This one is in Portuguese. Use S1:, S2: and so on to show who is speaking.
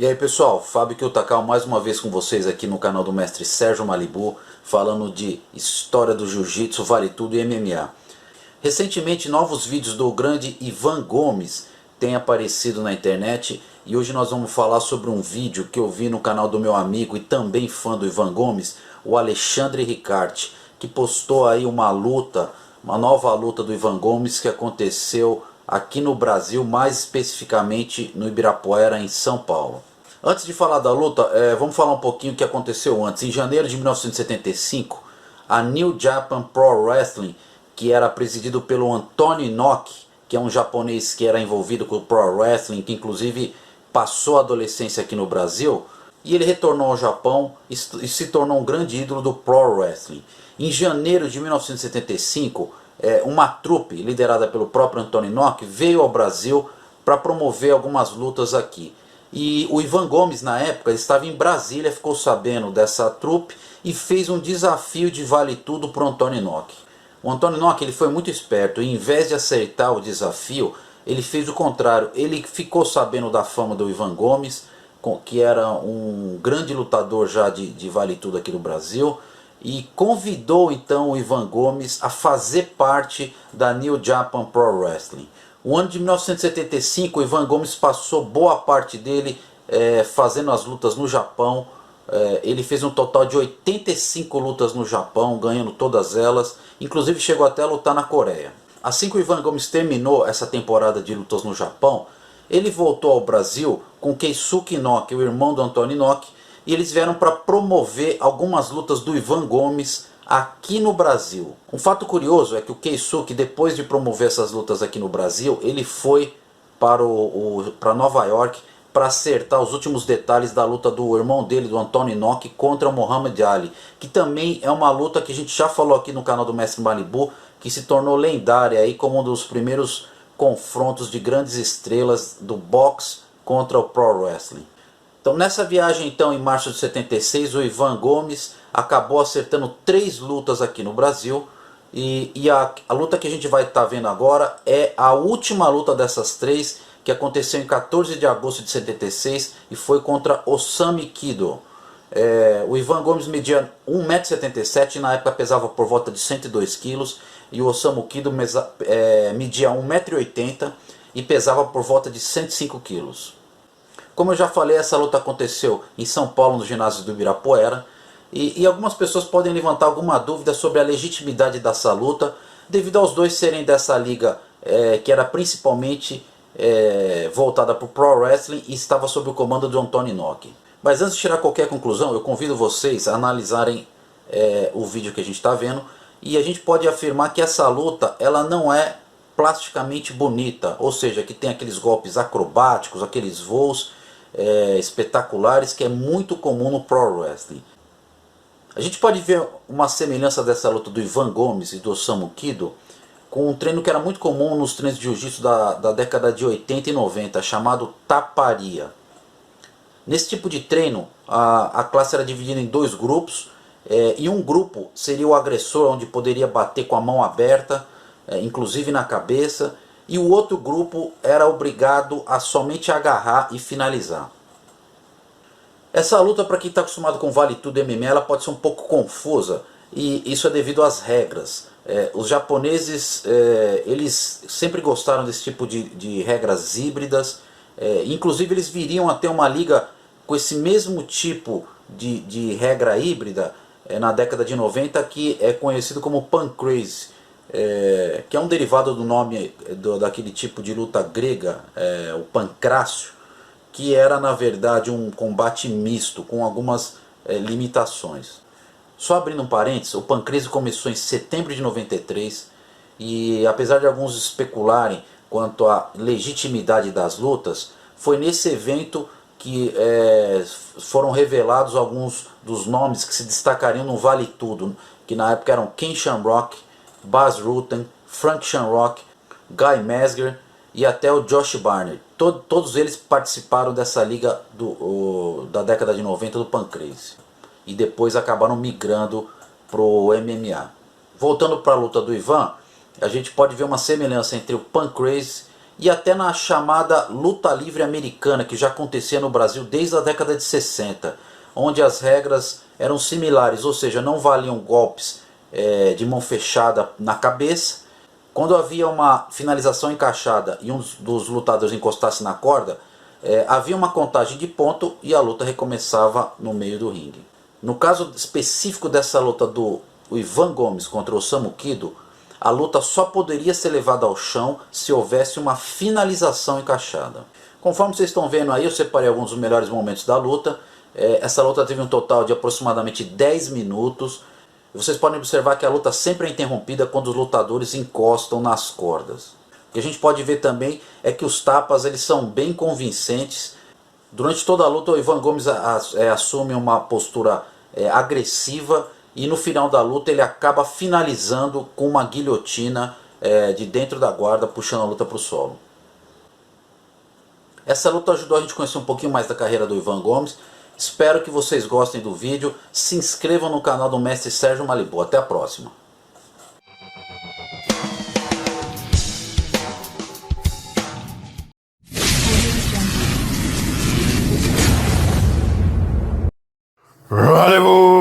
S1: E aí pessoal, Fábio Kiyotakawa mais uma vez com vocês aqui no canal do mestre Sérgio Malibu, falando de história do jiu-jitsu, vale tudo e MMA. Recentemente novos vídeos do grande Ivan Gomes têm aparecido na internet e hoje nós vamos falar sobre um vídeo que eu vi no canal do meu amigo e também fã do Ivan Gomes, o Alexandre Ricarte, que postou aí uma luta, uma nova luta do Ivan Gomes que aconteceu aqui no Brasil, mais especificamente no Ibirapuera, em São Paulo. Antes de falar da luta, vamos falar um pouquinho o que aconteceu antes. Em janeiro de 1975, a New Japan Pro Wrestling, que era presidido pelo Antonio Inoki, que é um japonês que era envolvido com o Pro Wrestling, que inclusive passou a adolescência aqui no Brasil, e ele retornou ao Japão e se tornou um grande ídolo do Pro Wrestling. Em janeiro de 1975, uma trupe liderada pelo próprio Antonio Inoki veio ao Brasil para promover algumas lutas aqui. E o Ivan Gomes, na época, estava em Brasília, ficou sabendo dessa trupe e fez um desafio de vale tudo para o Antonio Inoki. O Antonio Inoki, ele foi muito esperto e, em vez de aceitar o desafio, ele fez o contrário. Ele ficou sabendo da fama do Ivan Gomes, que era um grande lutador já de vale tudo aqui no Brasil, e convidou então o Ivan Gomes a fazer parte da New Japan Pro Wrestling. O ano de 1975, o Ivan Gomes passou boa parte dele fazendo as lutas no Japão. Ele fez um total de 85 lutas no Japão, ganhando todas elas, inclusive chegou até a lutar na Coreia. Assim que o Ivan Gomes terminou essa temporada de lutas no Japão, ele voltou ao Brasil com Keisuke Inoki, o irmão do Antonio Inoki, e eles vieram para promover algumas lutas do Ivan Gomes aqui no Brasil. Um fato curioso é que o Keisuke, depois de promover essas lutas aqui no Brasil, ele foi para Nova York para acertar os últimos detalhes da luta do irmão dele, do Antonio Inoki, contra o Muhammad Ali, que também é uma luta que a gente já falou aqui no canal do Mestre Malibu, que se tornou lendária aí como um dos primeiros confrontos de grandes estrelas do boxe contra o Pro Wrestling. Então nessa viagem então em março de 76, o Ivan Gomes acabou acertando 3 lutas aqui no Brasil, e a luta que a gente vai estar vendo agora é a última luta dessas 3, que aconteceu em 14 de agosto de 76 e foi contra Osamu Kido. O Ivan Gomes media 1,77 m, na época pesava por volta de 102 kg, e o Osamu Kido media 1,80 m e pesava por volta de 105 kg. Como eu já falei, essa luta aconteceu em São Paulo, no ginásio do Ibirapuera, e algumas pessoas podem levantar alguma dúvida sobre a legitimidade dessa luta, devido aos dois serem dessa liga que era principalmente voltada para o Pro Wrestling e estava sob o comando do Antonio Inoki. Mas antes de tirar qualquer conclusão, eu convido vocês a analisarem o vídeo que a gente está vendo, e a gente pode afirmar que essa luta ela não é plasticamente bonita, ou seja, que tem aqueles golpes acrobáticos, aqueles voos espetaculares que é muito comum no Pro Wrestling. A gente pode ver uma semelhança dessa luta do Ivan Gomes e do Osamu Kido com um treino que era muito comum nos treinos de jiu-jitsu da década de 80 e 90, chamado taparia. Nesse tipo de treino, a classe era dividida em 2 grupos, e um grupo seria o agressor, onde poderia bater com a mão aberta, inclusive na cabeça, e o outro grupo era obrigado a somente agarrar e finalizar. Essa luta, para quem está acostumado com Vale Tudo MMA, ela pode ser um pouco confusa, e isso é devido às regras. Os japoneses eles sempre gostaram desse tipo de regras híbridas, inclusive eles viriam a ter uma liga com esse mesmo tipo de regra híbrida na década de 90, que é conhecido como Pancrase, que é um derivado do nome daquele tipo de luta grega, o pancrácio, que era na verdade um combate misto com algumas limitações. Só abrindo um parênteses, o Pancrase começou em setembro de 93, e apesar de alguns especularem quanto à legitimidade das lutas, foi nesse evento que foram revelados alguns dos nomes que se destacariam no Vale Tudo, que na época eram Ken Shamrock, Bas Rutten, Frank Shamrock, Guy Mezger e até o Josh Barnett. Todos eles participaram dessa liga da década de 90 do Pancrase, e depois acabaram migrando para o MMA. Voltando para a luta do Ivan, a gente pode ver uma semelhança entre o Pancrase e até na chamada luta livre americana, que já acontecia no Brasil desde a década de 60, onde as regras eram similares, ou seja, não valiam golpes de mão fechada na cabeça. Quando havia uma finalização encaixada e um dos lutadores encostasse na corda, havia uma contagem de ponto e a luta recomeçava no meio do ringue. No caso específico dessa luta do Ivan Gomes contra o Osamu Kido, a luta só poderia ser levada ao chão se houvesse uma finalização encaixada. Conforme vocês estão vendo aí, eu separei alguns dos melhores momentos da luta. Essa luta teve um total de aproximadamente 10 minutos. Vocês podem observar que a luta sempre é interrompida quando os lutadores encostam nas cordas. O que a gente pode ver também é que os tapas eles são bem convincentes. Durante toda a luta o Ivan Gomes assume uma postura agressiva e no final da luta ele acaba finalizando com uma guilhotina de dentro da guarda, puxando a luta para o solo. Essa luta ajudou a gente a conhecer um pouquinho mais da carreira do Ivan Gomes. Espero que vocês gostem do vídeo. Se inscrevam no canal do Mestre Sérgio Malibu. Até a próxima.
S2: Malibu!